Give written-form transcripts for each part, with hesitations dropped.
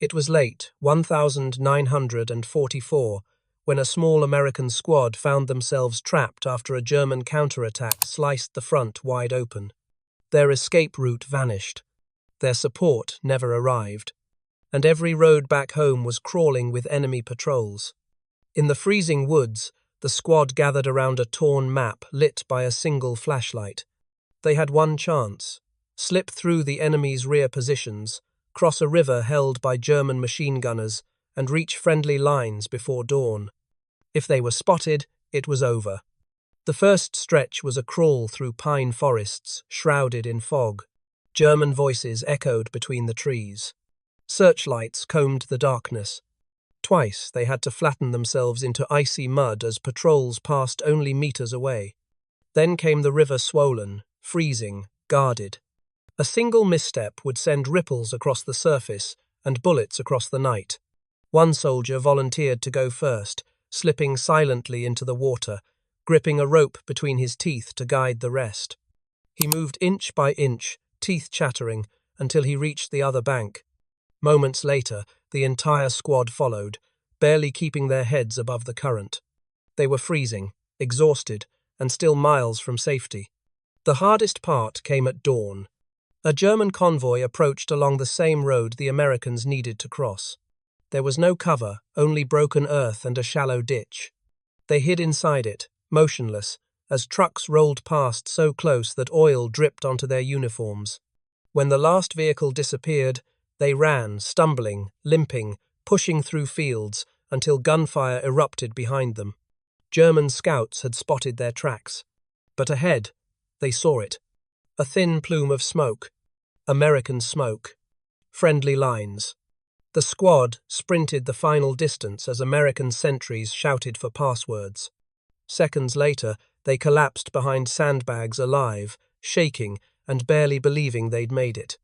It was late, 1944, when a small American squad found themselves trapped after a German counterattack sliced the front wide open. Their escape route vanished. Their support never arrived. And every road back home was crawling with enemy patrols. In the freezing woods, the squad gathered around a torn map lit by a single flashlight. They had one chance: slip through the enemy's rear positions, cross a river held by German machine gunners, and reach friendly lines before dawn. If they were spotted, it was over. The first stretch was a crawl through pine forests, shrouded in fog. German voices echoed between the trees. Searchlights combed the darkness. Twice they had to flatten themselves into icy mud as patrols passed only meters away. Then came the river, swollen, freezing, guarded. A single misstep would send ripples across the surface and bullets across the night. One soldier volunteered to go first, slipping silently into the water, gripping a rope between his teeth to guide the rest. He moved inch by inch, teeth chattering, until he reached the other bank. Moments later, the entire squad followed, barely keeping their heads above the current. They were freezing, exhausted, and still miles from safety. The hardest part came at dawn. A German convoy approached along the same road the Americans needed to cross. There was no cover, only broken earth and a shallow ditch. They hid inside it, motionless, as trucks rolled past so close that oil dripped onto their uniforms. When the last vehicle disappeared, they ran, stumbling, limping, pushing through fields until gunfire erupted behind them. German scouts had spotted their tracks. But ahead, they saw it. A thin plume of smoke. American smoke. Friendly lines. The squad sprinted the final distance as American sentries shouted for passwords. Seconds later, they collapsed behind sandbags alive, shaking and barely believing they'd made it.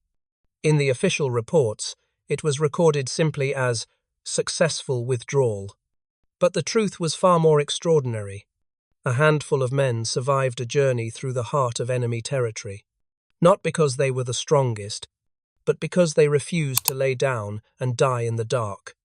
In the official reports, it was recorded simply as successful withdrawal. But the truth was far more extraordinary. A handful of men survived a journey through the heart of enemy territory. Not because they were the strongest, but because they refused to lay down and die in the dark.